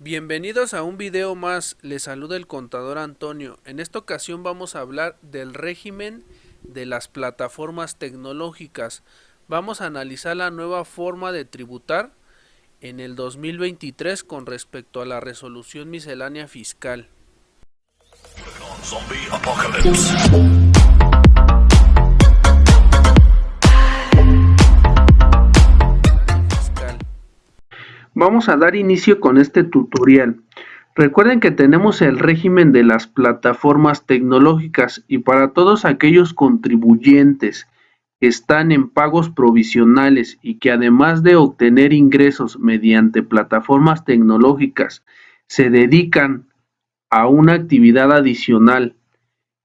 Bienvenidos a un video más, les saluda el contador Antonio. En esta ocasión vamos a hablar del régimen de las plataformas tecnológicas. Vamos a analizar la nueva forma de tributar en el 2023 con respecto a la resolución miscelánea fiscal. Zombie Apocalypse. Vamos a dar inicio con este tutorial. Recuerden que tenemos el régimen de las plataformas tecnológicas y para todos aquellos contribuyentes que están en pagos provisionales y que además de obtener ingresos mediante plataformas tecnológicas se dedican a una actividad adicional,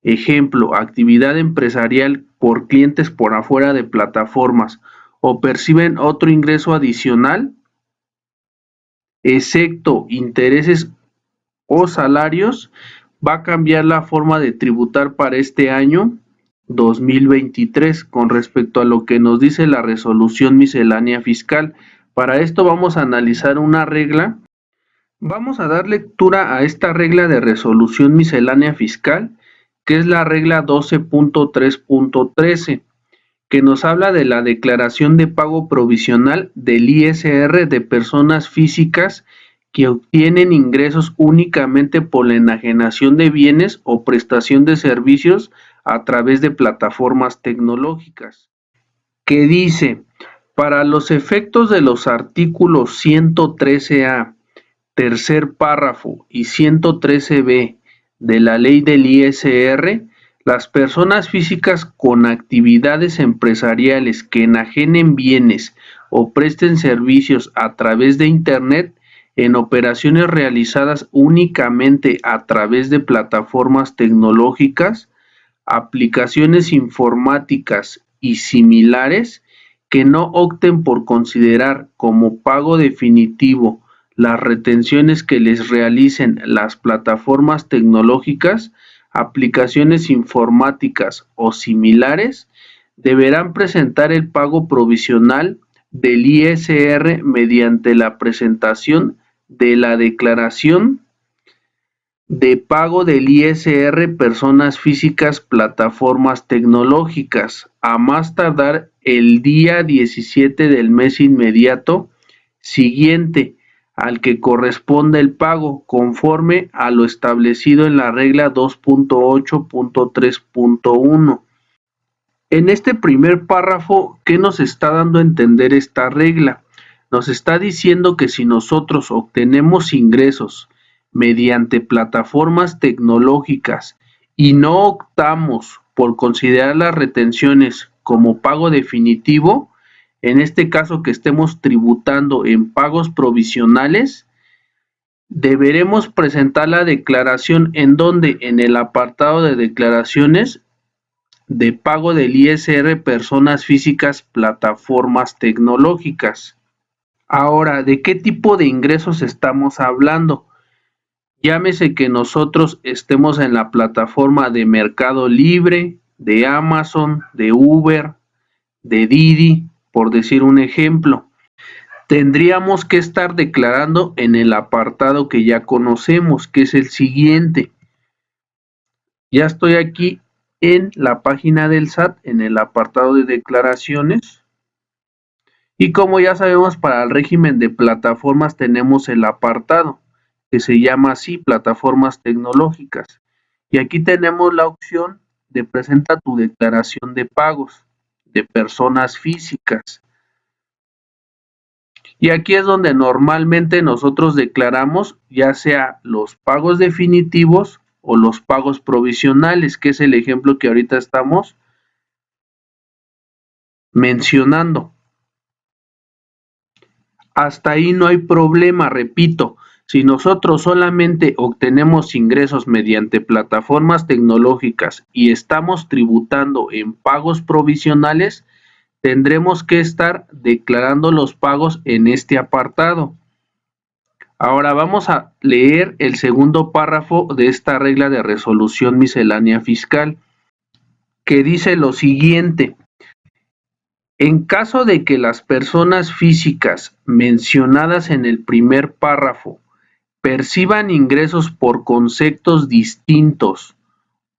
ejemplo, actividad empresarial por clientes por afuera de plataformas o perciben otro ingreso adicional, excepto intereses o salarios, va a cambiar la forma de tributar para este año 2023 con respecto a lo que nos dice la resolución miscelánea fiscal. Para esto vamos a analizar una regla. Vamos a dar lectura a esta regla de resolución miscelánea fiscal, que es la regla 12.3.13, que nos habla de la declaración de pago provisional del ISR de personas físicas que obtienen ingresos únicamente por la enajenación de bienes o prestación de servicios a través de plataformas tecnológicas, que dice, para los efectos de los artículos 113A, tercer párrafo y 113B de la ley del ISR, las personas físicas con actividades empresariales que enajenen bienes o presten servicios a través de Internet en operaciones realizadas únicamente a través de plataformas tecnológicas, aplicaciones informáticas y similares que no opten por considerar como pago definitivo las retenciones que les realicen las plataformas tecnológicas, aplicaciones informáticas o similares, deberán presentar el pago provisional del ISR mediante la presentación de la declaración de pago del ISR personas físicas plataformas tecnológicas a más tardar el día 17 del mes inmediato siguiente al que corresponde el pago conforme a lo establecido en la regla 2.8.3.1. En este primer párrafo, ¿qué nos está dando a entender esta regla? Nos está diciendo que si nosotros obtenemos ingresos mediante plataformas tecnológicas y no optamos por considerar las retenciones como pago definitivo, en este caso que estemos tributando en pagos provisionales, deberemos presentar la declaración en donde en el apartado de declaraciones de pago del ISR personas físicas plataformas tecnológicas. Ahora, ¿de qué tipo de ingresos estamos hablando? Llámese que nosotros estemos en la plataforma de Mercado Libre, de Amazon, de Uber, de Didi, por decir un ejemplo. Tendríamos que estar declarando en el apartado que ya conocemos, que es el siguiente. Ya estoy aquí en la página del SAT, en el apartado de declaraciones. Y como ya sabemos, para el régimen de plataformas tenemos el apartado que se llama así, plataformas tecnológicas. Y aquí tenemos la opción de presenta tu declaración de pagos de personas físicas. Y aquí es donde normalmente nosotros declaramos ya sea los pagos definitivos o los pagos provisionales, que es el ejemplo que ahorita estamos mencionando. Hasta ahí no hay problema, repito, si nosotros solamente obtenemos ingresos mediante plataformas tecnológicas y estamos tributando en pagos provisionales, tendremos que estar declarando los pagos en este apartado. Ahora vamos a leer el segundo párrafo de esta regla de resolución miscelánea fiscal, que dice lo siguiente. En caso de que las personas físicas mencionadas en el primer párrafo perciban ingresos por conceptos distintos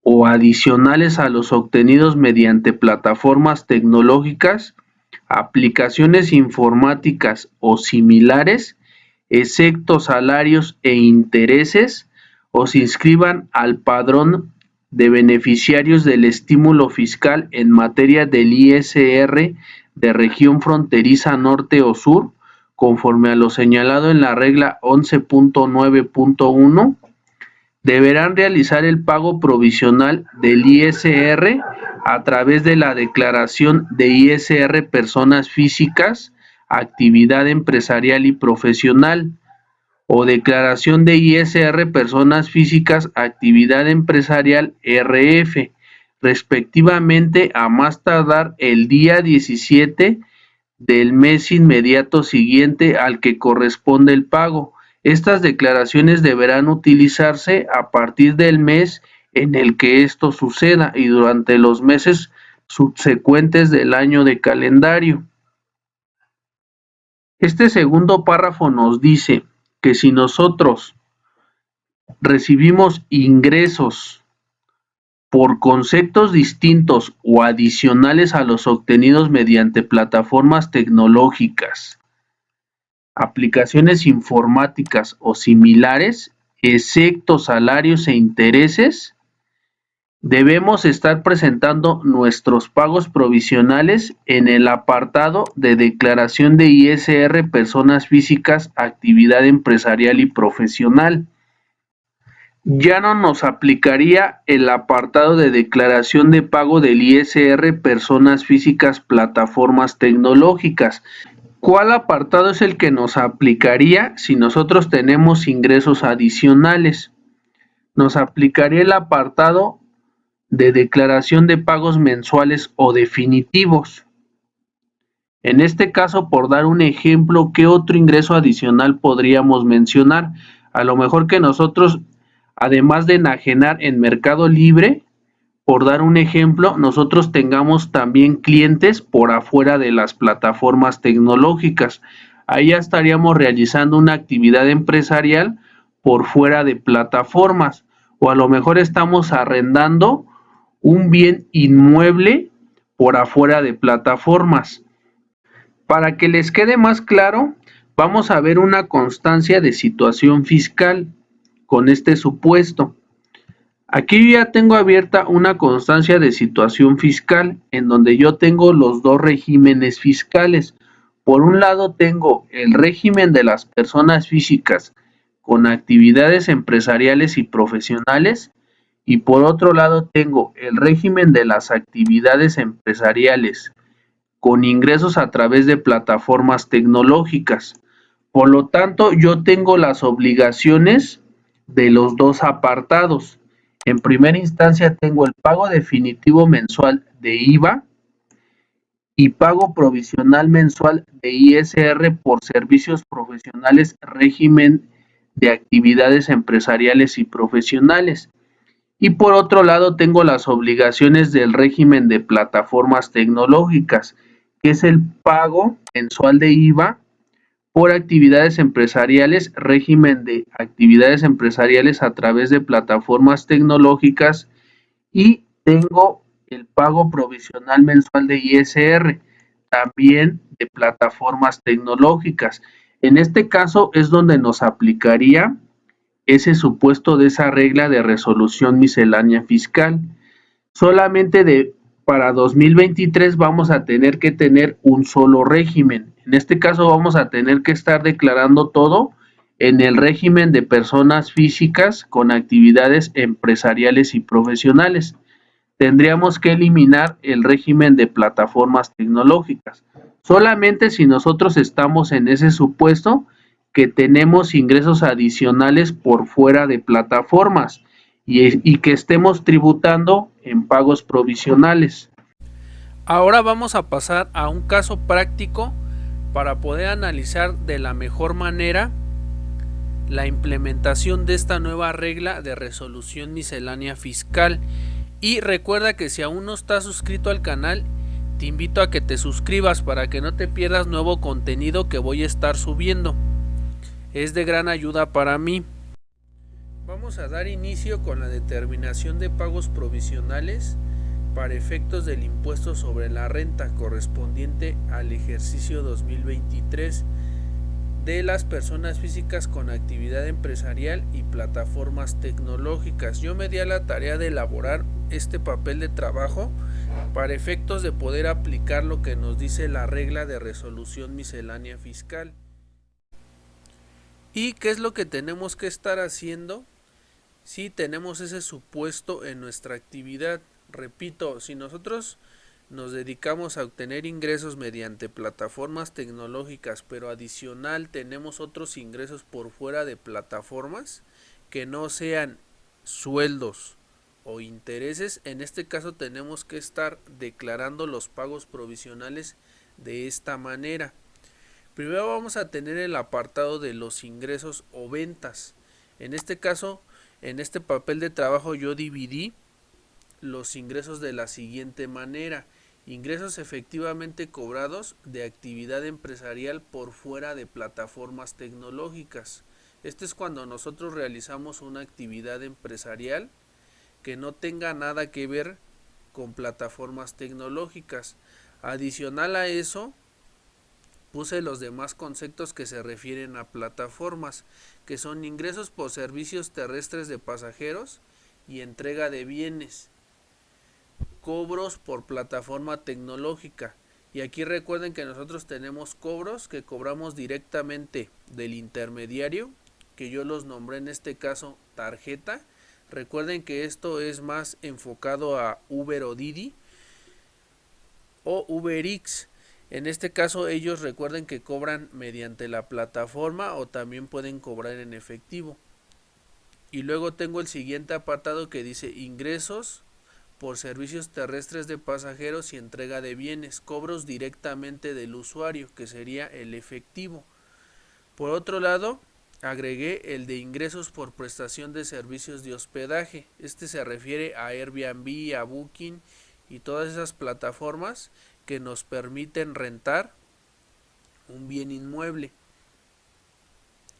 o adicionales a los obtenidos mediante plataformas tecnológicas, aplicaciones informáticas o similares, excepto salarios e intereses, o se inscriban al padrón de beneficiarios del estímulo fiscal en materia del ISR de región fronteriza norte o sur, conforme a lo señalado en la regla 11.9.1, deberán realizar el pago provisional del ISR a través de la declaración de ISR personas físicas, actividad empresarial y profesional, o declaración de ISR personas físicas, actividad empresarial RF, respectivamente, a más tardar el día 17 del mes inmediato siguiente al que corresponde el pago. Estas declaraciones deberán utilizarse a partir del mes en el que esto suceda y durante los meses subsecuentes del año de calendario. Este segundo párrafo nos dice que si nosotros recibimos ingresos por conceptos distintos o adicionales a los obtenidos mediante plataformas tecnológicas, aplicaciones informáticas o similares, excepto salarios e intereses, debemos estar presentando nuestros pagos provisionales en el apartado de declaración de ISR personas físicas, actividad empresarial y profesional. Ya no nos aplicaría el apartado de declaración de pago del ISR personas físicas, plataformas tecnológicas. ¿Cuál apartado es el que nos aplicaría si nosotros tenemos ingresos adicionales? Nos aplicaría el apartado de declaración de pagos mensuales o definitivos. En este caso, por dar un ejemplo, ¿qué otro ingreso adicional podríamos mencionar? A lo mejor que nosotros, además de enajenar en Mercado Libre, por dar un ejemplo, nosotros tengamos también clientes por afuera de las plataformas tecnológicas. Ahí ya estaríamos realizando una actividad empresarial por fuera de plataformas, o a lo mejor estamos arrendando un bien inmueble por afuera de plataformas. Para que les quede más claro, vamos a ver una constancia de situación fiscal con este supuesto. Aquí ya tengo abierta una constancia de situación fiscal en donde yo tengo los dos regímenes fiscales. Por un lado tengo el régimen de las personas físicas con actividades empresariales y profesionales, y por otro lado tengo el régimen de las actividades empresariales con ingresos a través de plataformas tecnológicas. Por lo tanto, yo tengo las obligaciones de los dos apartados. En primera instancia tengo el pago definitivo mensual de IVA y pago provisional mensual de ISR por servicios profesionales, régimen de actividades empresariales y profesionales. Y por otro lado tengo las obligaciones del régimen de plataformas tecnológicas, que es el pago mensual de IVA por actividades empresariales, régimen de actividades empresariales a través de plataformas tecnológicas, y tengo el pago provisional mensual de ISR, también de plataformas tecnológicas. En este caso es donde nos aplicaría ese supuesto de esa regla de resolución miscelánea fiscal. Solamente para 2023 vamos a tener que tener un solo régimen. En este caso vamos a tener que estar declarando todo en el régimen de personas físicas con actividades empresariales y profesionales. Tendríamos que eliminar el régimen de plataformas tecnológicas. Solamente si nosotros estamos en ese supuesto que tenemos ingresos adicionales por fuera de plataformas y que estemos tributando en pagos provisionales. Ahora vamos a pasar a un caso práctico para poder analizar de la mejor manera la implementación de esta nueva regla de resolución miscelánea fiscal. Y recuerda que si aún no estás suscrito al canal, te invito a que te suscribas para que no te pierdas nuevo contenido que voy a estar subiendo. es de gran ayuda para mí. Vamos a dar inicio con la determinación de pagos provisionales para efectos del impuesto sobre la renta correspondiente al ejercicio 2023 de las personas físicas con actividad empresarial y plataformas tecnológicas. Yo me di a la tarea de elaborar este papel de trabajo para efectos de poder aplicar lo que nos dice la regla de resolución miscelánea fiscal. ¿Y qué es lo que tenemos que estar haciendo si tenemos ese supuesto en nuestra actividad? Repito, si nosotros nos dedicamos a obtener ingresos mediante plataformas tecnológicas, pero adicional tenemos otros ingresos por fuera de plataformas que no sean sueldos o intereses, en este caso tenemos que estar declarando los pagos provisionales de esta manera. Primero vamos a tener el apartado de los ingresos o ventas. En este caso, en este papel de trabajo yo dividí los ingresos de la siguiente manera: ingresos efectivamente cobrados de actividad empresarial por fuera de plataformas tecnológicas. Esto es cuando nosotros realizamos una actividad empresarial que no tenga nada que ver con plataformas tecnológicas. Adicional a eso, puse los demás conceptos que se refieren a plataformas, que son ingresos por servicios terrestres de pasajeros y entrega de bienes, cobros por plataforma tecnológica. Y aquí recuerden que nosotros tenemos cobros que cobramos directamente del intermediario, que yo los nombré en este caso tarjeta. Recuerden que esto es más enfocado a Uber o Didi o UberX. En este caso ellos recuerden que cobran mediante la plataforma o también pueden cobrar en efectivo. Y luego tengo el siguiente apartado que dice ingresos por servicios terrestres de pasajeros y entrega de bienes, cobros directamente del usuario, que sería el efectivo. Por otro lado, agregué el de ingresos por prestación de servicios de hospedaje. Este se refiere a Airbnb, a Booking y todas esas plataformas que nos permiten rentar un bien inmueble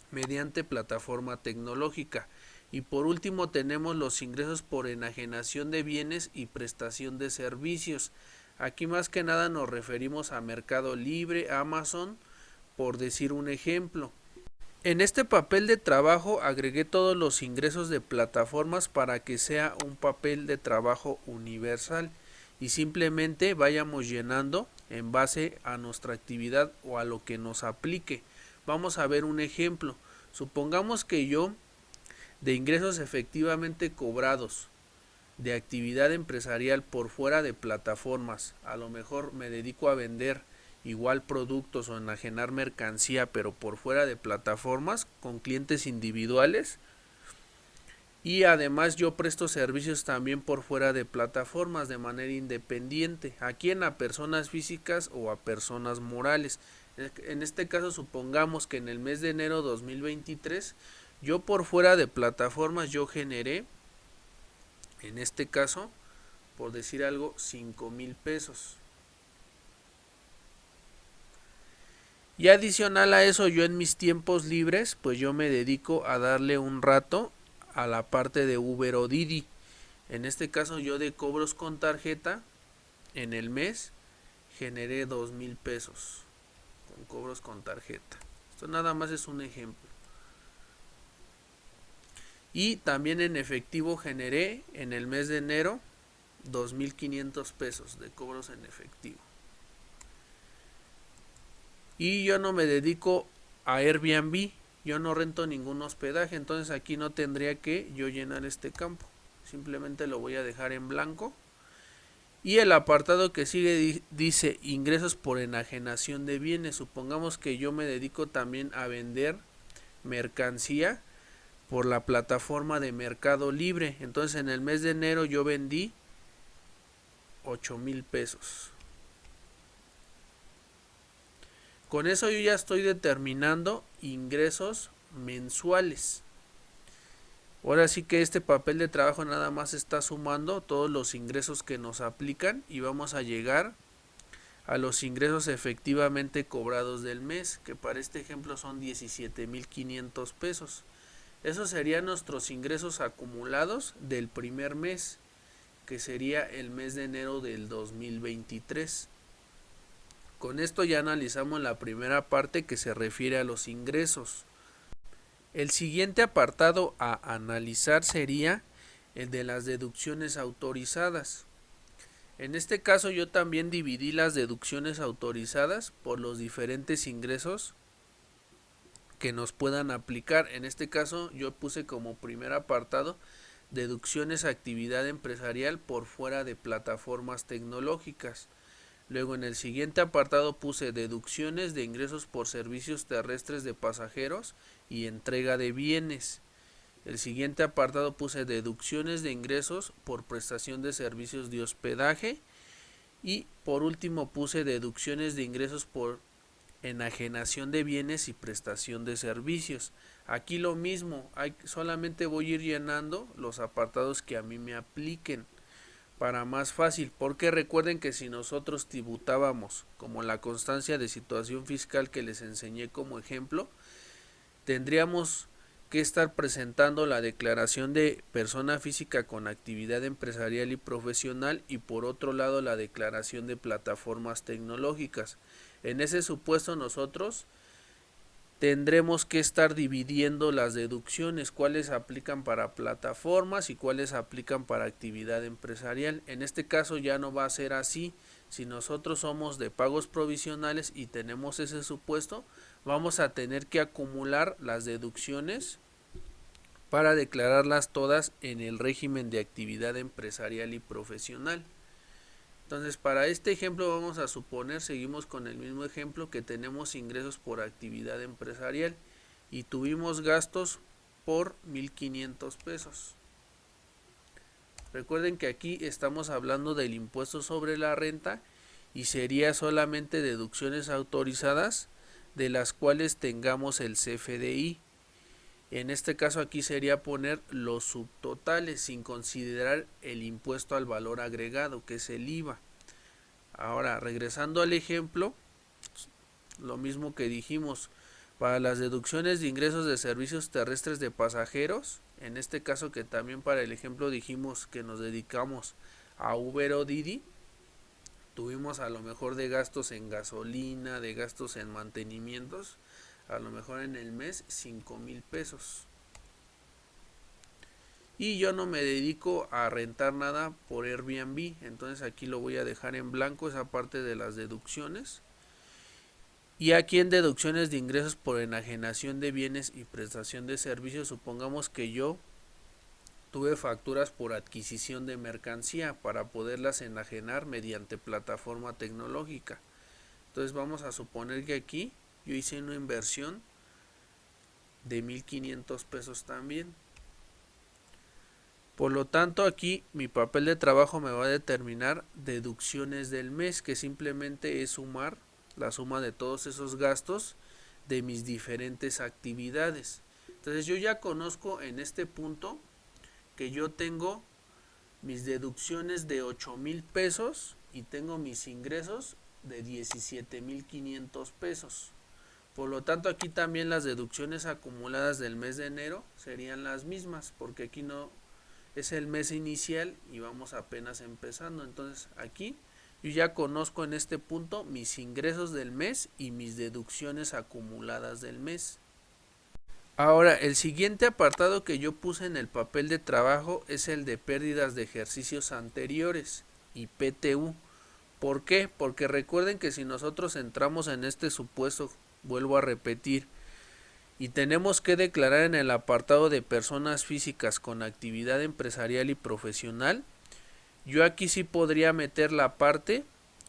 mediante plataforma tecnológica. Y por último tenemos los ingresos por enajenación de bienes y prestación de servicios. Aquí más que nada nos referimos a Mercado Libre, Amazon, por decir un ejemplo. En este papel de trabajo agregué todos los ingresos de plataformas para que sea un papel de trabajo universal y simplemente vayamos llenando en base a nuestra actividad o a lo que nos aplique. Vamos a ver un ejemplo. Supongamos que yo, de ingresos efectivamente cobrados de actividad empresarial por fuera de plataformas, a lo mejor me dedico a vender igual productos o enajenar mercancía, pero por fuera de plataformas con clientes individuales, y además yo presto servicios también por fuera de plataformas de manera independiente, aquí a personas físicas o a personas morales. En este caso supongamos que en el mes de enero 2023 yo por fuera de plataformas yo generé, en este caso, por decir algo, 5,000 pesos. Y adicional a eso, yo en mis tiempos libres, pues yo me dedico a darle un rato a la parte de Uber o Didi. En este caso yo de cobros con tarjeta, en el mes, generé 2,000 pesos con cobros con tarjeta. Esto nada más es un ejemplo. Y también en efectivo generé en el mes de enero 2,500 pesos de cobros en efectivo. Y yo no me dedico a Airbnb, yo no rento ningún hospedaje, entonces aquí no tendría que yo llenar este campo. Simplemente lo voy a dejar en blanco. Y el apartado que sigue dice ingresos por enajenación de bienes. Supongamos que yo me dedico también a vender mercancía por la plataforma de Mercado Libre. Entonces en el mes de enero yo vendí 8,000 pesos. Con eso yo ya estoy determinando ingresos mensuales. Ahora sí que este papel de trabajo nada más está sumando todos los ingresos que nos aplican y vamos a llegar a los ingresos efectivamente cobrados del mes, que para este ejemplo son 17,500 pesos. Esos serían nuestros ingresos acumulados del primer mes, que sería el mes de enero del 2023. Con esto ya analizamos la primera parte que se refiere a los ingresos. El siguiente apartado a analizar sería el de las deducciones autorizadas. En este caso yo también dividí las deducciones autorizadas por los diferentes ingresos que nos puedan aplicar. En este caso yo puse como primer apartado deducciones a actividad empresarial por fuera de plataformas tecnológicas. Luego en el siguiente apartado puse deducciones de ingresos por servicios terrestres de pasajeros y entrega de bienes. El siguiente apartado puse deducciones de ingresos por prestación de servicios de hospedaje. Y por último puse deducciones de ingresos por enajenación de bienes y prestación de servicios. Aquí lo mismo, solamente voy a ir llenando los apartados que a mí me apliquen para más fácil, porque recuerden que si nosotros tributábamos como la constancia de situación fiscal que les enseñé como ejemplo, tendríamos que estar presentando la declaración de persona física con actividad empresarial y profesional y por otro lado la declaración de plataformas tecnológicas. En ese supuesto nosotros tendremos que estar dividiendo las deducciones, cuáles aplican para plataformas y cuáles aplican para actividad empresarial. En este caso ya no va a ser así. Si nosotros somos de pagos provisionales y tenemos ese supuesto, vamos a tener que acumular las deducciones para declararlas todas en el régimen de actividad empresarial y profesional. Entonces para este ejemplo vamos a suponer, seguimos con el mismo ejemplo, que tenemos ingresos por actividad empresarial y tuvimos gastos por 1,500 pesos. Recuerden que aquí estamos hablando del impuesto sobre la renta y sería solamente deducciones autorizadas de las cuales tengamos el CFDI. En este caso aquí sería poner los subtotales sin considerar el impuesto al valor agregado, que es el IVA. Ahora, regresando al ejemplo, lo mismo que dijimos, para las deducciones de ingresos de servicios terrestres de pasajeros, en este caso que también para el ejemplo dijimos que nos dedicamos a Uber o Didi, tuvimos a lo mejor de gastos en gasolina, de gastos en mantenimientos, a lo mejor en el mes 5,000 pesos. Y yo no me dedico a rentar nada por Airbnb, entonces aquí lo voy a dejar en blanco esa parte de las deducciones. Y aquí en deducciones de ingresos por enajenación de bienes y prestación de servicios, supongamos que yo tuve facturas por adquisición de mercancía para poderlas enajenar mediante plataforma tecnológica. Entonces vamos a suponer que aquí yo hice una inversión de 1,500 pesos también. Por lo tanto aquí mi papel de trabajo me va a determinar deducciones del mes, que simplemente es sumar la suma de todos esos gastos de mis diferentes actividades. Entonces yo ya conozco en este punto que yo tengo mis deducciones de 8,000 pesos y tengo mis ingresos de 17,500 pesos. Por lo tanto aquí también las deducciones acumuladas del mes de enero serían las mismas, porque aquí no es el mes inicial y vamos apenas empezando. Entonces aquí yo ya conozco en este punto mis ingresos del mes y mis deducciones acumuladas del mes. Ahora, el siguiente apartado que yo puse en el papel de trabajo es el de pérdidas de ejercicios anteriores y PTU. ¿Por qué? Porque recuerden que si nosotros entramos en este supuesto, vuelvo a repetir, y tenemos que declarar en el apartado de personas físicas con actividad empresarial y profesional, yo aquí sí podría meter la parte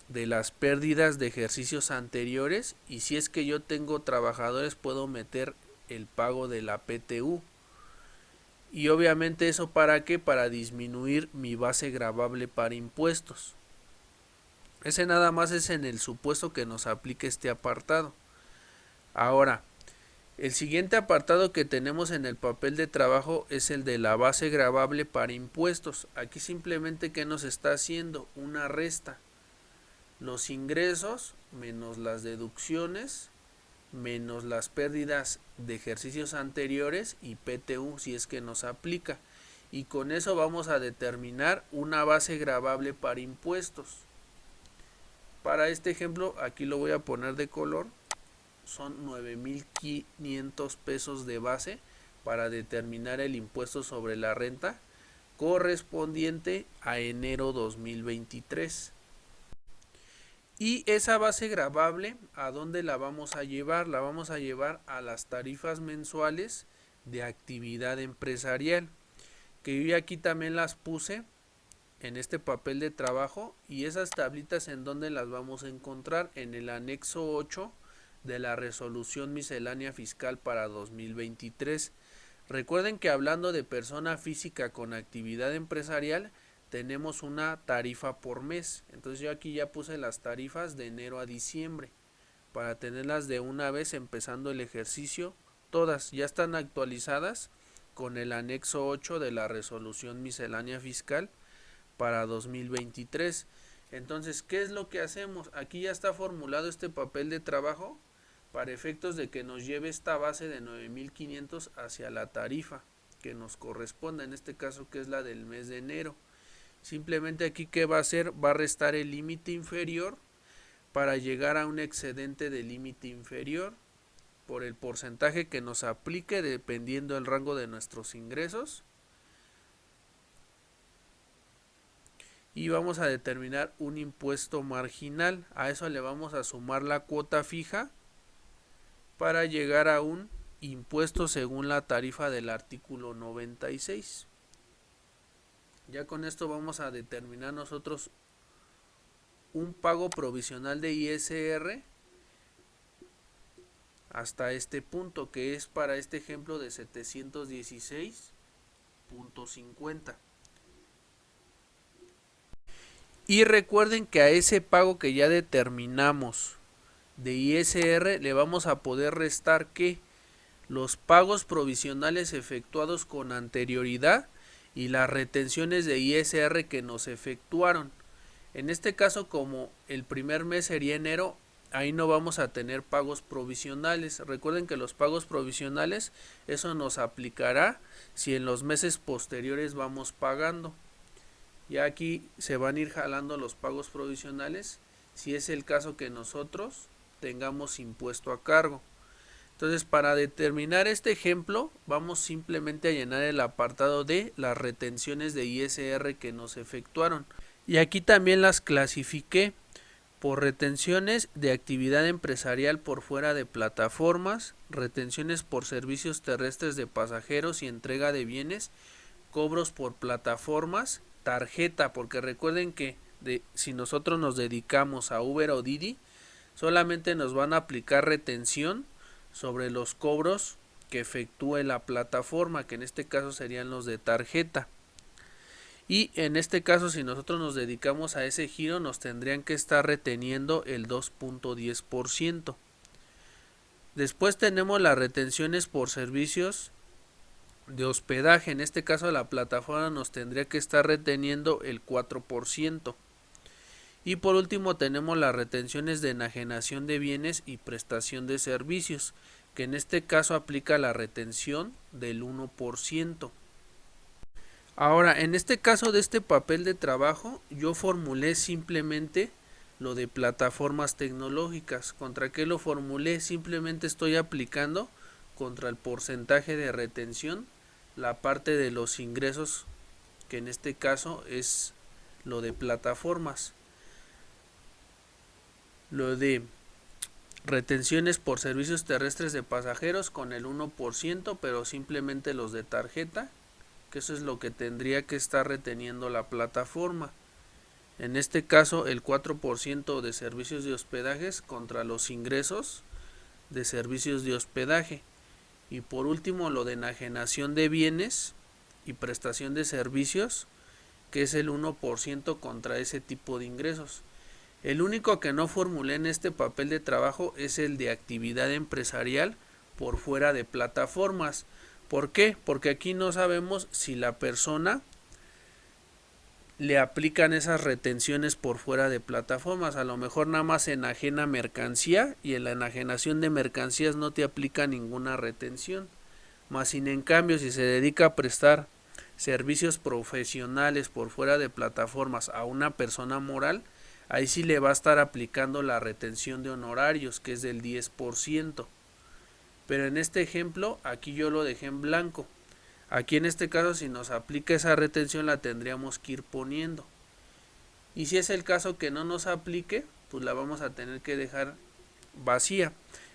de las pérdidas de ejercicios anteriores, y si es que yo tengo trabajadores puedo meter el pago de la PTU. Y obviamente eso para qué, para disminuir mi base gravable para impuestos. Ese nada más es en el supuesto que nos aplique este apartado. Ahora, el siguiente apartado que tenemos en el papel de trabajo es el de la base gravable para impuestos. Aquí simplemente ¿qué nos está haciendo? Una resta. los ingresos menos las deducciones menos las pérdidas de ejercicios anteriores y PTU si es que nos aplica. Y con eso vamos a determinar una base gravable para impuestos. Para este ejemplo, aquí lo voy a poner de color, son 9,500 pesos de base para determinar el impuesto sobre la renta correspondiente a enero 2023. Y esa base gravable, ¿a dónde la vamos a llevar? La vamos a llevar a las tarifas mensuales de actividad empresarial, que yo aquí también las puse en este papel de trabajo, y esas tablitas en donde las vamos a encontrar en el anexo 8 de la resolución miscelánea fiscal para 2023. Recuerden que hablando de persona física con actividad empresarial, tenemos una tarifa por mes. Entonces yo aquí ya puse las tarifas de enero a diciembre para tenerlas de una vez empezando el ejercicio. Todas ya están actualizadas con el anexo 8 de la resolución miscelánea fiscal para 2023. Entonces, ¿qué es lo que hacemos? Aquí ya está formulado este papel de trabajo para efectos de que nos lleve esta base de 9,500 hacia la tarifa que nos corresponda, en este caso que es la del mes de enero. Simplemente aquí, ¿qué va a hacer? Va a restar el límite inferior para llegar a un excedente del límite inferior por el porcentaje que nos aplique dependiendo del rango de nuestros ingresos. Y vamos a determinar un impuesto marginal. A eso le vamos a sumar la cuota fija para llegar a un impuesto según la tarifa del artículo 96. Ya con esto vamos a determinar nosotros un pago provisional de ISR hasta este punto, que es para este ejemplo de 716.50. Y recuerden que a ese pago que ya determinamos de ISR le vamos a poder restar que los pagos provisionales efectuados con anterioridad y las retenciones de ISR que nos efectuaron. En este caso, como el primer mes sería enero, ahí no vamos a tener pagos provisionales. Recuerden que los pagos provisionales, eso nos aplicará si en los meses posteriores vamos pagando. Ya aquí se van a ir jalando los pagos provisionales si es el caso que nosotros tengamos impuesto a cargo. Entonces, para determinar este ejemplo, vamos simplemente a llenar el apartado de las retenciones de ISR que nos efectuaron. Y aquí también las clasifiqué por retenciones de actividad empresarial por fuera de plataformas, retenciones por servicios terrestres de pasajeros y entrega de bienes, cobros por plataformas, tarjeta, porque recuerden que si nosotros nos dedicamos a Uber o Didi, solamente nos van a aplicar retención sobre los cobros que efectúe la plataforma, que en este caso serían los de tarjeta. Y en este caso, si nosotros nos dedicamos a ese giro, nos tendrían que estar reteniendo el 2.10%. Después tenemos las retenciones por servicios de hospedaje. En este caso, la plataforma nos tendría que estar reteniendo el 4%. Y por último tenemos las retenciones de enajenación de bienes y prestación de servicios, que en este caso aplica la retención del 1%. Ahora, en este caso de este papel de trabajo, yo formulé simplemente lo de plataformas tecnológicas. ¿Contra qué lo formulé? Simplemente estoy aplicando contra el porcentaje de retención la parte de los ingresos, que en este caso es lo de plataformas. Lo de retenciones por servicios terrestres de pasajeros con el 1%, pero simplemente los de tarjeta, que eso es lo que tendría que estar reteniendo la plataforma. En este caso, el 4% de servicios de hospedajes contra los ingresos de servicios de hospedaje. Y por último, lo de enajenación de bienes y prestación de servicios, que es el 1% contra ese tipo de ingresos. El único que no formulé en este papel de trabajo es el de actividad empresarial por fuera de plataformas. ¿Por qué? Porque aquí no sabemos si la persona le aplican esas retenciones por fuera de plataformas. A lo mejor nada más enajena mercancía y en la enajenación de mercancías no te aplica ninguna retención. Más sin en cambio, si se dedica a prestar servicios profesionales por fuera de plataformas a una persona moral, ahí sí le va a estar aplicando la retención de honorarios, que es del 10%. Pero en este ejemplo, aquí yo lo dejé en blanco. Aquí en este caso, si nos aplica esa retención, la tendríamos que ir poniendo. Y si es el caso que no nos aplique, pues la vamos a tener que dejar vacía.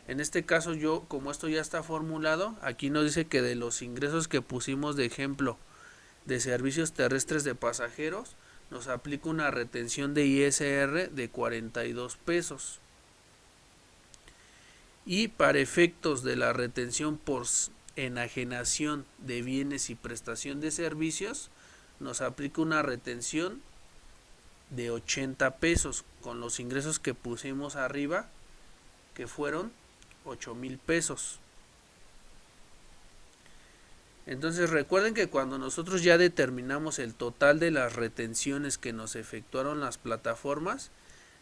En este caso yo, como esto ya está formulado, aquí nos dice que de los ingresos que pusimos de ejemplo de servicios terrestres de pasajeros, nos aplica una retención de ISR de 42 pesos. Y para efectos de la retención por enajenación de bienes y prestación de servicios, nos aplica una retención de 80 pesos con los ingresos que pusimos arriba, que fueron 8,000 pesos. Entonces recuerden que cuando nosotros ya determinamos el total de las retenciones que nos efectuaron las plataformas,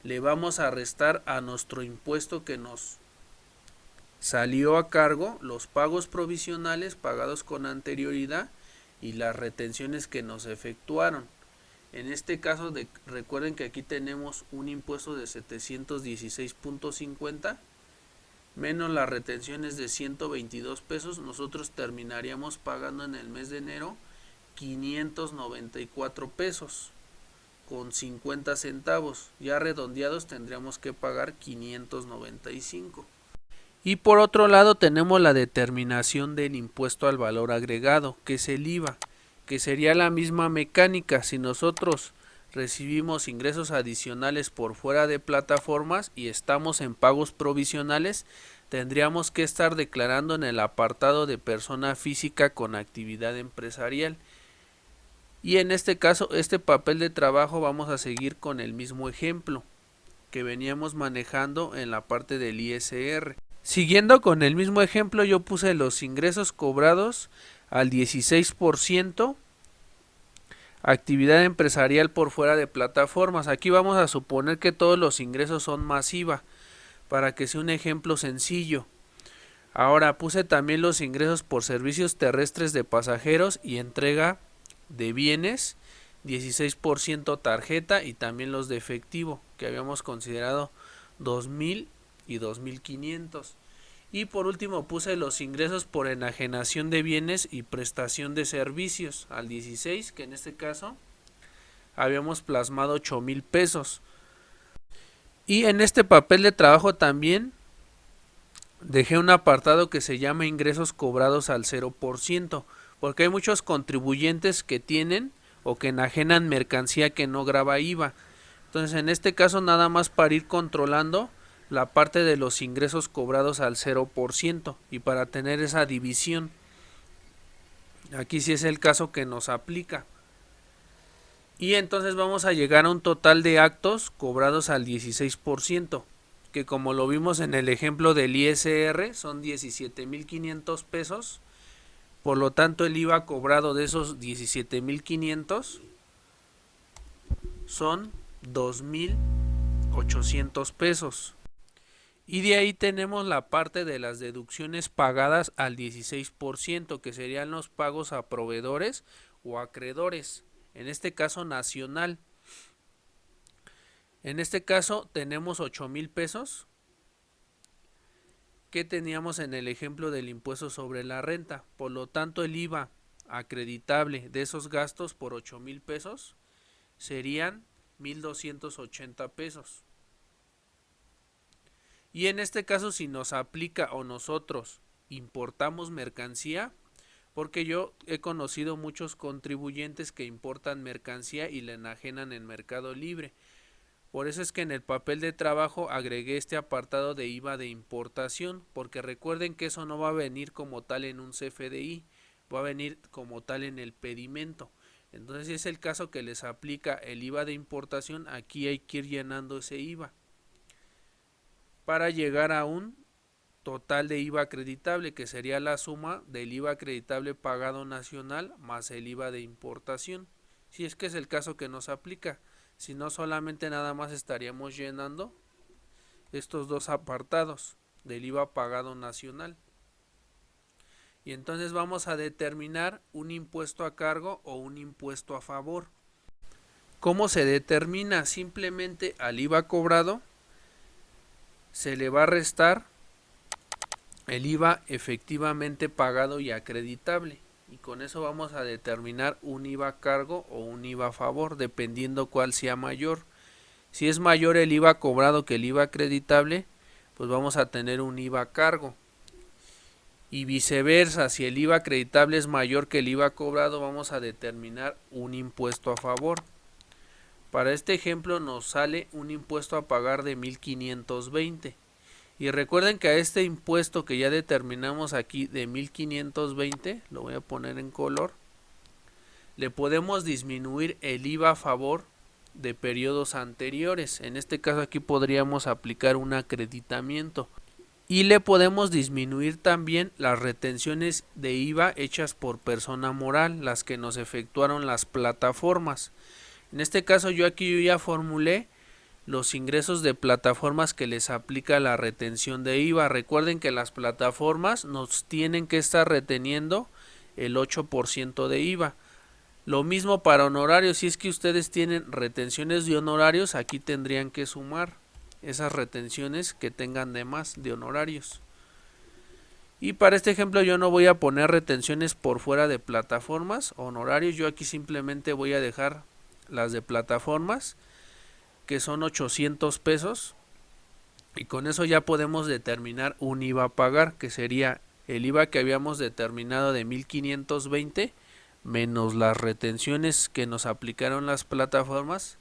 le vamos a restar a nuestro impuesto que nos salió a cargo los pagos provisionales pagados con anterioridad y las retenciones que nos efectuaron. En este caso, recuerden que aquí tenemos un impuesto de 716.50 menos las retenciones de 122 pesos, nosotros terminaríamos pagando en el mes de enero 594 pesos con 50 centavos. Ya redondeados tendríamos que pagar 595. Y por otro lado tenemos la determinación del impuesto al valor agregado, que es el IVA, que sería la misma mecánica. Si nosotros recibimos ingresos adicionales por fuera de plataformas y estamos en pagos provisionales, tendríamos que estar declarando en el apartado de persona física con actividad empresarial. Y en este caso, este papel de trabajo vamos a seguir con el mismo ejemplo que veníamos manejando en la parte del ISR. Siguiendo con el mismo ejemplo, yo puse los ingresos cobrados al 16%, actividad empresarial por fuera de plataformas. Aquí vamos a suponer que todos los ingresos son más IVA, para que sea un ejemplo sencillo. Ahora puse también los ingresos por servicios terrestres de pasajeros y entrega de bienes, 16% tarjeta y también los de efectivo, que habíamos considerado 2,000 y 2,500. Y por último puse los ingresos por enajenación de bienes y prestación de servicios al 16, que en este caso habíamos plasmado 8,000 pesos. Y en este papel de trabajo también dejé un apartado que se llama ingresos cobrados al 0%, porque hay muchos contribuyentes que tienen o que enajenan mercancía que no grava IVA. Entonces en este caso nada más para ir controlando la parte de los ingresos cobrados al 0% y para tener esa división. Aquí sí es el caso que nos aplica. Y entonces vamos a llegar a un total de actos cobrados al 16%, que como lo vimos en el ejemplo del ISR son 17,500 pesos. Por lo tanto el IVA cobrado de esos 17,500 son 2,800 pesos. Y de ahí tenemos la parte de las deducciones pagadas al 16%, que serían los pagos a proveedores o acreedores, en este caso nacional. En este caso tenemos 8,000 pesos que teníamos en el ejemplo del impuesto sobre la renta. Por lo tanto el IVA acreditable de esos gastos por 8,000 pesos serían 1,280 pesos. Y en este caso si nos aplica o nosotros importamos mercancía, porque yo he conocido muchos contribuyentes que importan mercancía y la enajenan en Mercado Libre. Por eso es que en el papel de trabajo agregué este apartado de IVA de importación, porque recuerden que eso no va a venir como tal en un CFDI, va a venir como tal en el pedimento. Entonces si es el caso que les aplica el IVA de importación, aquí hay que ir llenando ese IVA para llegar a un total de IVA acreditable, que sería la suma del IVA acreditable pagado nacional más el IVA de importación. si es que es el caso que nos aplica. Si no, solamente nada más estaríamos llenando estos dos apartados del IVA pagado nacional. Y entonces vamos a determinar un impuesto a cargo o un impuesto a favor. ¿Cómo se determina? Simplemente al IVA cobrado se le va a restar el IVA efectivamente pagado y acreditable. Y con eso vamos a determinar un IVA a cargo o un IVA a favor, dependiendo cuál sea mayor. Si es mayor el IVA cobrado que el IVA acreditable, pues vamos a tener un IVA a cargo. Y viceversa, si el IVA acreditable es mayor que el IVA cobrado, vamos a determinar un impuesto a favor. Para este ejemplo nos sale un impuesto a pagar de 1520. Y recuerden que a este impuesto que ya determinamos aquí de 1520, lo voy a poner en color, le podemos disminuir el IVA a favor de periodos anteriores. En este caso aquí podríamos aplicar un acreditamiento. Y le podemos disminuir también las retenciones de IVA hechas por persona moral, las que nos efectuaron las plataformas. En este caso yo ya formulé los ingresos de plataformas que les aplica la retención de IVA. Recuerden que las plataformas nos tienen que estar reteniendo el 8% de IVA. Lo mismo para honorarios. Si es que ustedes tienen retenciones de honorarios, aquí tendrían que sumar esas retenciones que tengan de más de honorarios. Y para este ejemplo yo no voy a poner retenciones por fuera de plataformas, honorarios. Yo aquí simplemente voy a dejar las de plataformas, que son 800 pesos, y con eso ya podemos determinar un IVA a pagar, que sería el IVA que habíamos determinado de 1520 menos las retenciones que nos aplicaron las plataformas.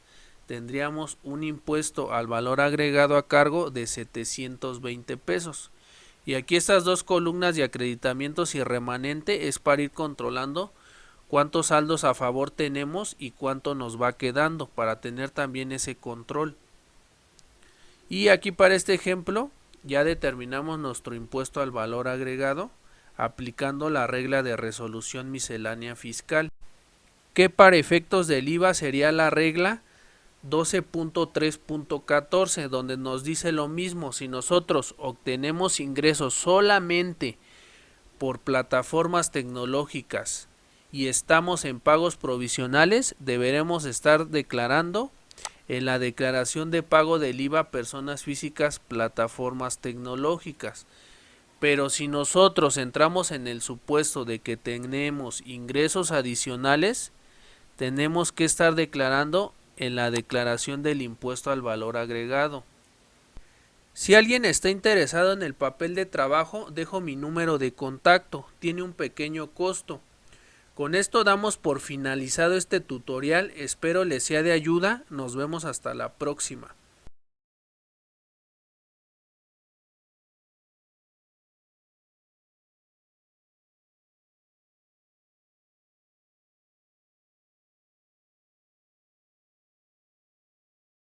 Tendríamos un impuesto al valor agregado a cargo de 720 pesos. Y aquí estas dos columnas de acreditamientos y remanente es para ir controlando cuántos saldos a favor tenemos y cuánto nos va quedando, para tener también ese control. Y aquí para este ejemplo ya determinamos nuestro impuesto al valor agregado aplicando la regla de resolución miscelánea fiscal, que para efectos del IVA sería la regla 12.3.14, donde nos dice lo mismo: si nosotros obtenemos ingresos solamente por plataformas tecnológicas y estamos en pagos provisionales, deberemos estar declarando en la declaración de pago del IVA personas físicas plataformas tecnológicas. Pero si nosotros entramos en el supuesto de que tenemos ingresos adicionales, tenemos que estar declarando en la declaración del impuesto al valor agregado. Si alguien está interesado en el papel de trabajo, dejo mi número de contacto, tiene un pequeño costo. Con esto damos por finalizado este tutorial, espero les sea de ayuda, nos vemos hasta la próxima.